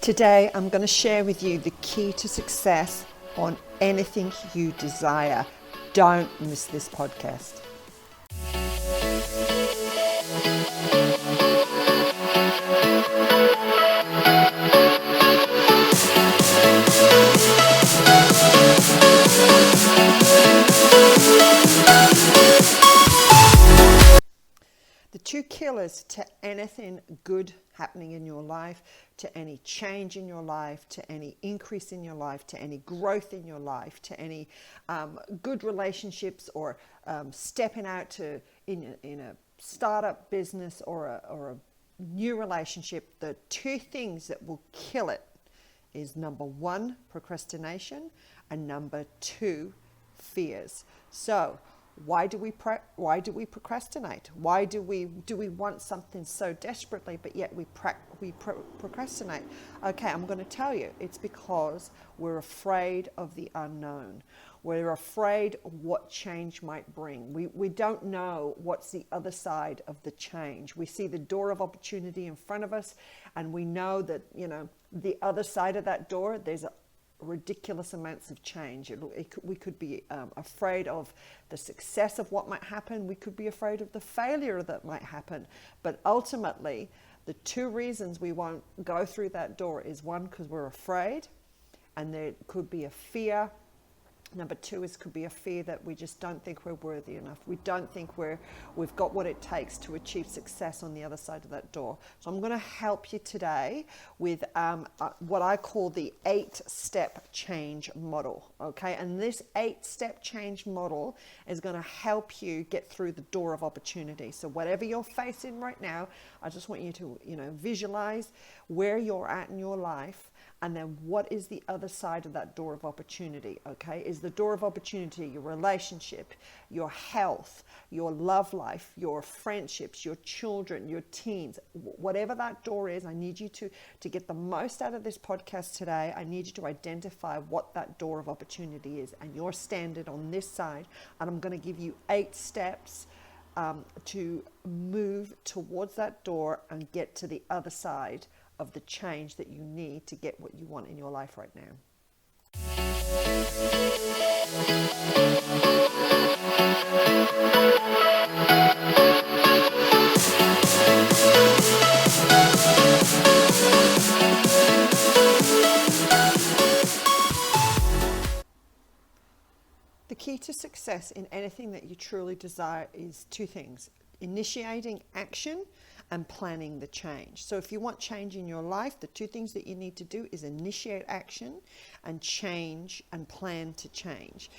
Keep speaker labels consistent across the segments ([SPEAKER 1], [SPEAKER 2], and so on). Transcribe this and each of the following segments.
[SPEAKER 1] Today, I'm going to share with you the key to success on anything you desire. Don't miss this podcast. The two killers to anything good happening in your life, to any change in your life, to any increase in your life, to any growth in your life, to any good relationships, or stepping out to in a startup business or a new relationship, the two things that will kill it is number one, procrastination, and number two, fears. So why do we procrastinate? Why do we want something so desperately, but yet we procrastinate? Okay, I'm going to tell you. It's because we're afraid of the unknown. We're afraid of what change might bring. We don't know what's the other side of the change. We see the door of opportunity in front of us, and we know that, the other side of that door, there's ridiculous amounts of change. We could be afraid of the success of what might happen. We could be afraid of the failure that might happen. But ultimately, the two reasons we won't go through that door is one, because we're afraid, and there could be a fear. Number two could be a fear that we just don't think we're worthy enough. We don't think we've got what it takes to achieve success on the other side of that door. So I'm going to help you today with what I call the 8-step change model. Okay, and this 8-step change model is going to help you get through the door of opportunity. So whatever you're facing right now, I just want you to visualize where you're at in your life. And then what is the other side of that door of opportunity, okay? Is the door of opportunity your relationship, your health, your love life, your friendships, your children, your teens? Whatever that door is, I need you to get the most out of this podcast today. I need you to identify what that door of opportunity is. And you're standing on this side. And I'm going to give you 8 steps to move towards that door and get to the other side of the change that you need to get what you want in your life right now. The key to success in anything that you truly desire is two things: initiating action and planning the change. So if you want change in your life, the two things that you need to do is initiate action and change and plan to change.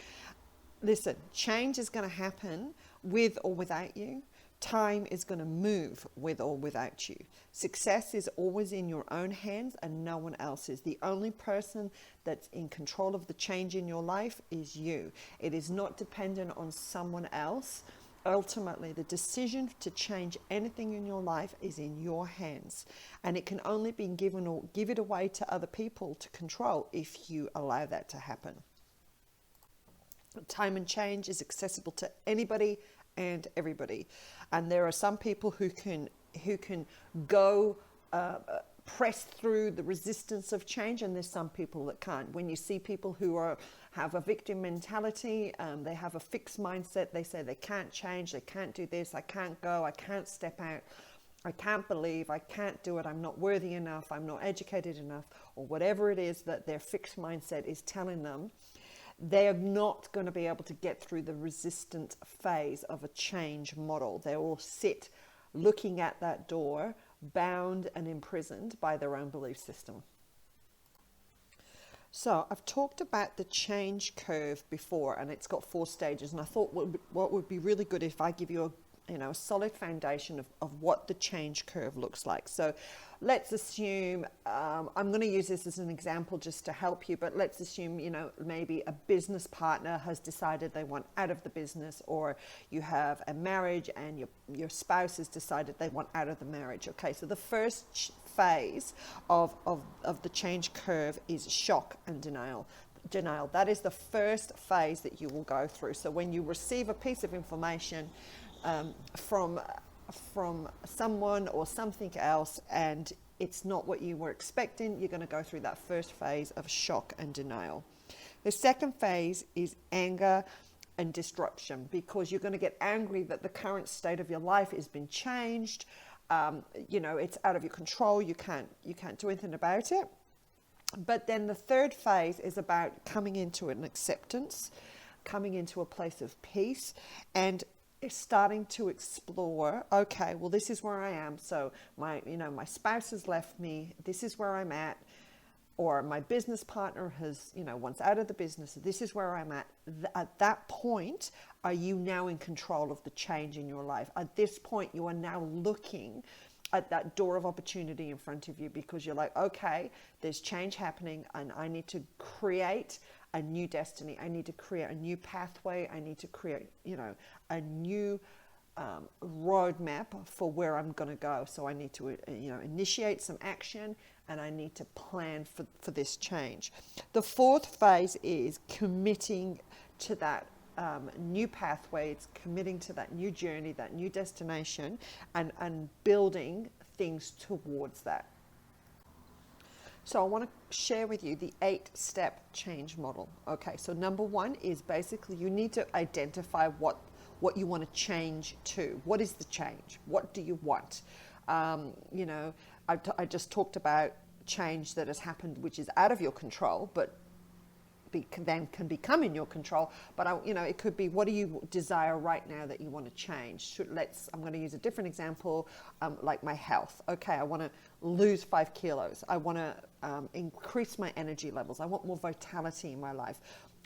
[SPEAKER 1] Listen, change is going to happen with or without you. Time is going to move with or without you. Success is always in your own hands and no one else's. The only person that's in control of the change in your life is you. It is not dependent on someone else. Ultimately, the decision to change anything in your life is in your hands, and it can only be given or give it away to other people to control if you allow that to happen. Time and change is accessible to anybody and everybody, and there are some people who can go press through the resistance of change, and there's some people that can't. When you see people who have a victim mentality, they have a fixed mindset, they say they can't change, they can't do this, I can't go, I can't step out, I can't believe, I can't do it, I'm not worthy enough, I'm not educated enough, or whatever it is that their fixed mindset is telling them, they are not going to be able to get through the resistant phase of a change model. They will sit looking at that door, bound and imprisoned by their own belief system. So I've talked about the change curve before, and it's got 4 stages, and I thought what would be really good if I give you a solid foundation of what the change curve looks like. So let's assume, I'm going to use this as an example just to help you, but let's assume, maybe a business partner has decided they want out of the business, or you have a marriage and your spouse has decided they want out of the marriage. Okay, so the first phase of the change curve is shock and denial. That is the first phase that you will go through. So when you receive a piece of information from someone or something else, and it's not what you were expecting, you're going to go through that first phase of shock and denial. The second phase is anger and disruption, because you're going to get angry that the current state of your life has been changed. It's out of your control. You can't do anything about it. But then the third phase is about coming into an acceptance, coming into a place of peace, and starting to explore, okay, well, this is where I am. So my spouse has left me. This is where I'm at. Or my business partner has, wants out of the business. This is where I'm at. At that point, are you now in control of the change in your life? At this point, you are now looking at that door of opportunity in front of you, because you're like, okay, there's change happening and I need to create a new destiny. I need to create a new pathway. I need to create, a new roadmap for where I'm going to go. So I need to, initiate some action, and I need to plan for this change. The fourth phase is committing to that new pathway. It's committing to that new journey, that new destination, and building things towards that. So I want to share with you the 8-step change model. Okay, so number one is basically you need to identify what you want to change to. What is the change? What do you want? I just talked about change that has happened, which is out of your control, but then can become in your control. But it could be, what do you desire right now that you want to change? I'm going to use a different example, like my health. Okay, I want to lose 5 kilos. I want to increase my energy levels. I want more vitality in my life.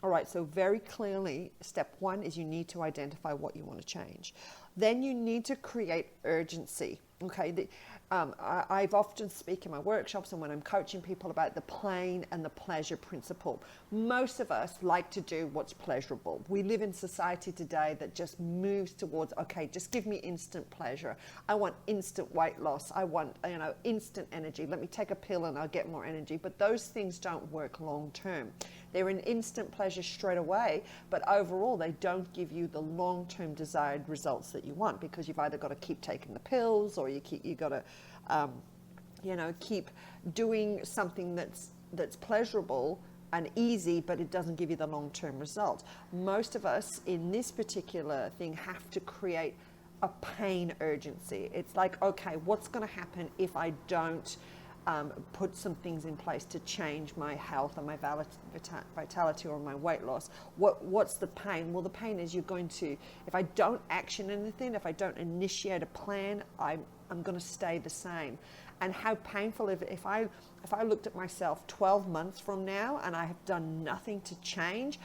[SPEAKER 1] All right, so very clearly, step one is you need to identify what you want to change. Then you need to create urgency. Okay, I've often speak in my workshops and when I'm coaching people about the pain and the pleasure principle. Most of us like to do what's pleasurable. We live in society today that just moves towards, okay, just give me instant pleasure. I want instant weight loss. I want, instant energy. Let me take a pill and I'll get more energy. But those things don't work long term. They're an instant pleasure straight away, but overall they don't give you the long-term desired results that you want, because you've either got to keep taking the pills, or you got to keep doing something that's pleasurable and easy, but it doesn't give you the long-term result. Most of us in this particular thing have to create a pain urgency. It's like, okay, what's going to happen if I don't put some things in place to change my health and my vitality or my weight loss? What's the pain? Well, the pain is if I don't action anything, if I don't initiate a plan, I'm going to stay the same. And how painful if I looked at myself 12 months from now and I have done nothing to change,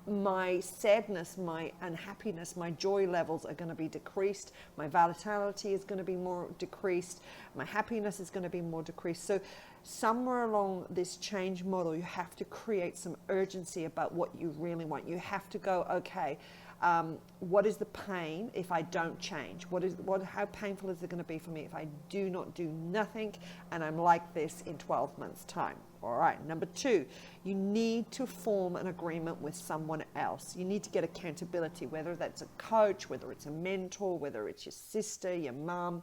[SPEAKER 1] my sadness, my unhappiness, my joy levels are going to be decreased. My vitality is going to be more decreased. My happiness is going to be more decreased. So somewhere along this change model, you have to create some urgency about what you really want. You have to go, okay, what is the pain if I don't change? How painful is it going to be for me if I do not do nothing and I'm like this in 12 months' time? All right, number 2, you need to form an agreement with someone else. You need to get accountability, whether that's a coach, whether it's a mentor, whether it's your sister, your mom,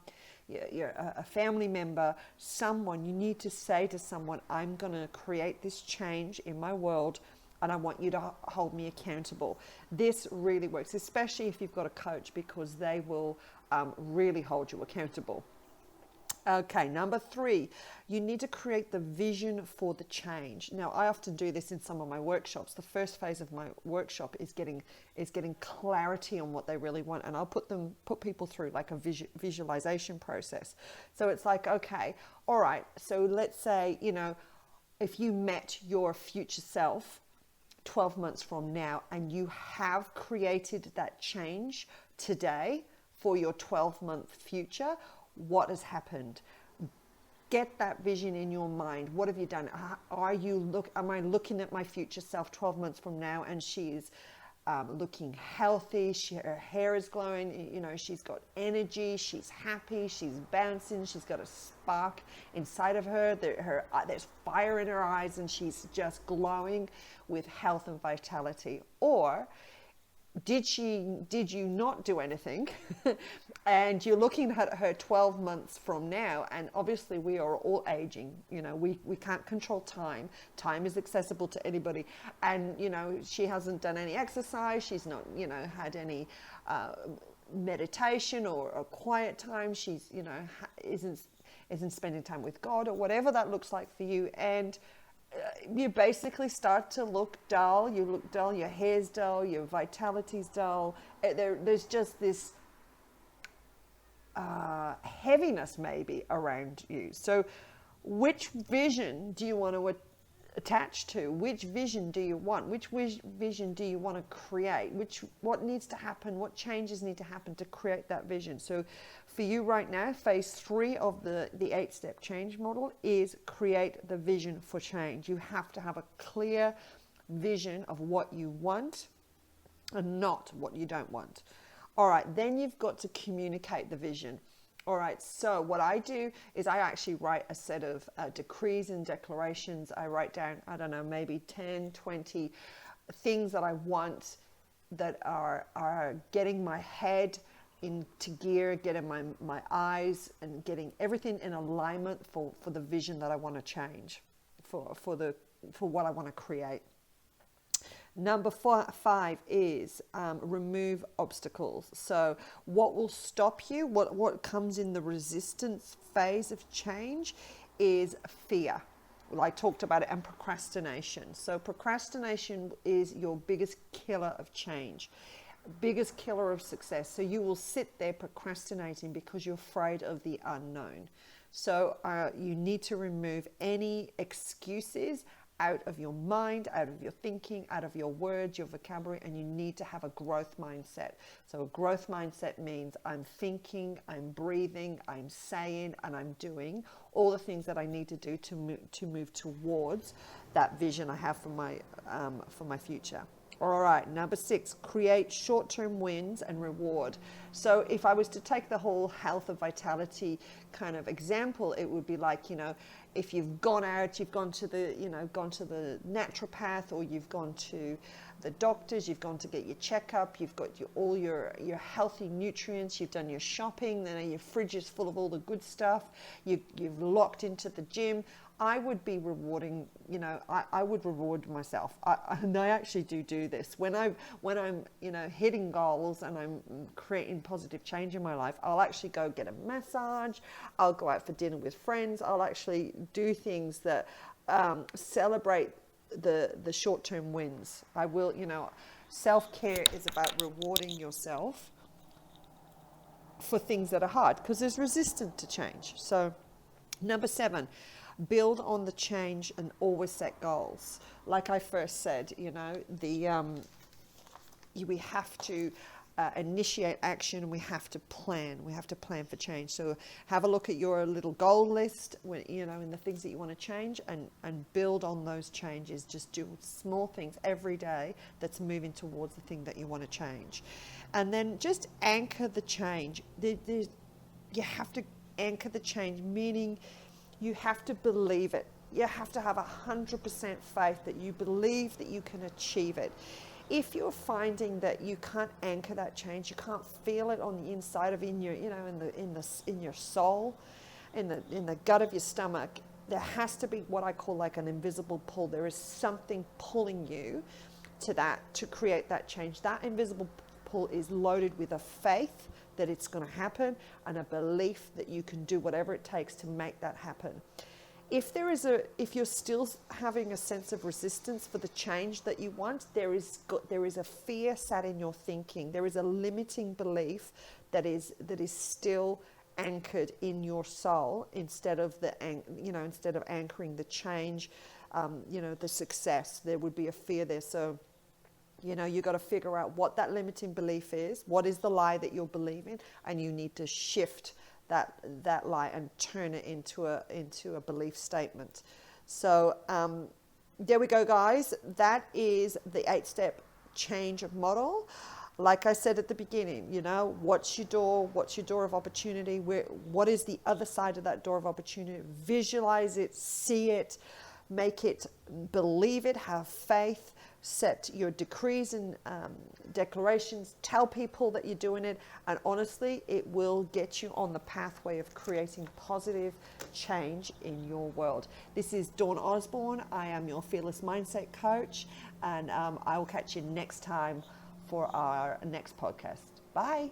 [SPEAKER 1] a family member, someone. You need to say to someone, I'm going to create this change in my world, and I want you to hold me accountable. This really works, especially if you've got a coach, because they will really hold you accountable. Okay, number 3, you need to create the vision for the change. Now, I often do this in some of my workshops. The first phase of my workshop is getting clarity on what they really want, and I'll put people through like a visualization process. So it's like, okay, all right, so let's say, if you met your future self 12 months from now and you have created that change today for your 12-month future, what has happened? Get that vision in your mind. What have you done? Am I looking at my future self 12 months from now and she's looking healthy, her hair is glowing, she's got energy, she's happy, she's bouncing, she's got a spark inside of her, there's fire in her eyes, and she's just glowing with health and vitality? Or did you not do anything? And you're looking at her 12 months from now, and obviously we are all aging. We can't control time. Time is accessible to anybody. And she hasn't done any exercise, she's not had any meditation or a quiet time. She's isn't spending time with God, or whatever that looks like for you. And you basically start to look dull. You look dull, your hair's dull, your vitality's dull. There's just this heaviness maybe around you. So which vision do you want to attach to? Which vision do you want? Which vision do you want to create? What needs to happen? What changes need to happen to create that vision? So for you right now, phase 3 of the 8-step change model is create the vision for change. You have to have a clear vision of what you want and not what you don't want. All right, then you've got to communicate the vision. All right, so what I do is I actually write a set of decrees and declarations. I write down, I don't know, maybe 10, 20 things that I want that are getting my head into gear, getting my eyes and getting everything in alignment for the vision that I want to change, for what I want to create. Number 5 is remove obstacles. So what will stop you, what comes in the resistance phase of change is fear. Well, I talked about it, and procrastination. So procrastination is your biggest killer of change, biggest killer of success. So you will sit there procrastinating because you're afraid of the unknown. So you need to remove any excuses out of your mind, out of your thinking, out of your words, your vocabulary, and you need to have a growth mindset. So a growth mindset means I'm thinking, I'm breathing, I'm saying, and I'm doing all the things that I need to do to move towards that vision I have for my future. All right, number 6, create short-term wins and reward. So if I was to take the whole health of vitality kind of example, it would be like, if you've gone out, you've gone to the naturopath, or you've gone to the doctors, you've gone to get your checkup, you've got all your healthy nutrients, you've done your shopping, then your fridge is full of all the good stuff, you've locked into the gym. I would be rewarding, I would reward myself. And I actually do this. When I'm hitting goals and I'm creating positive change in my life, I'll actually go get a massage. I'll go out for dinner with friends. I'll actually do things that celebrate the short-term wins. I will, self-care is about rewarding yourself for things that are hard, because there's resistance to change. So number 7, build on the change and always set goals. Like I first said, we have to initiate action, and we have to plan. We have to plan for change. So have a look at your little goal list, in the things that you want to change, and build on those changes. Just do small things every day that's moving towards the thing that you want to change. And then just anchor the change. You have to anchor the change, meaning you have to believe it. You have to have 100% faith that you believe that you can achieve it. If you're finding that you can't anchor that change, you can't feel it on the inside of in your soul, in the gut of your stomach, there has to be what I call like an invisible pull. There is something pulling you to create that change. That invisible pull is loaded with a faith that it's going to happen, and a belief that you can do whatever it takes to make that happen. If you're still having a sense of resistance for the change that you want, there is a fear sat in your thinking. There is a limiting belief that is still anchored in your soul, instead of anchoring the change, the success. There would be a fear there. So you got to figure out what that limiting belief is, what is the lie that you're believing, and you need to shift that lie and turn it into a belief statement. So there we go, guys. That is the 8-step change model. Like I said at the beginning, what's your door of opportunity? What is the other side of that door of opportunity? Visualize it, see it, make it, believe it, have faith. set your decrees and declarations, tell people that you're doing it, and honestly, it will get you on the pathway of creating positive change in your world. This is Dawn Osborne. I am your Fearless Mindset Coach, and I will catch you next time for our next podcast. Bye.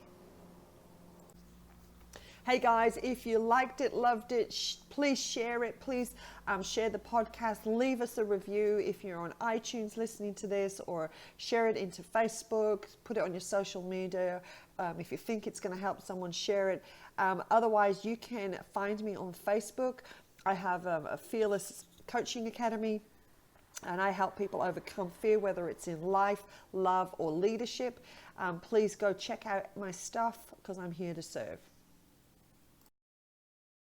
[SPEAKER 1] Hey guys, if you liked it, loved it, please share it. Please share the podcast. Leave us a review if you're on iTunes listening to this, or share it into Facebook. Put it on your social media. If you think it's going to help someone, share it. Otherwise, you can find me on Facebook. I have a Fearless Coaching Academy, and I help people overcome fear, whether it's in life, love, or leadership. Please go check out my stuff because I'm here to serve.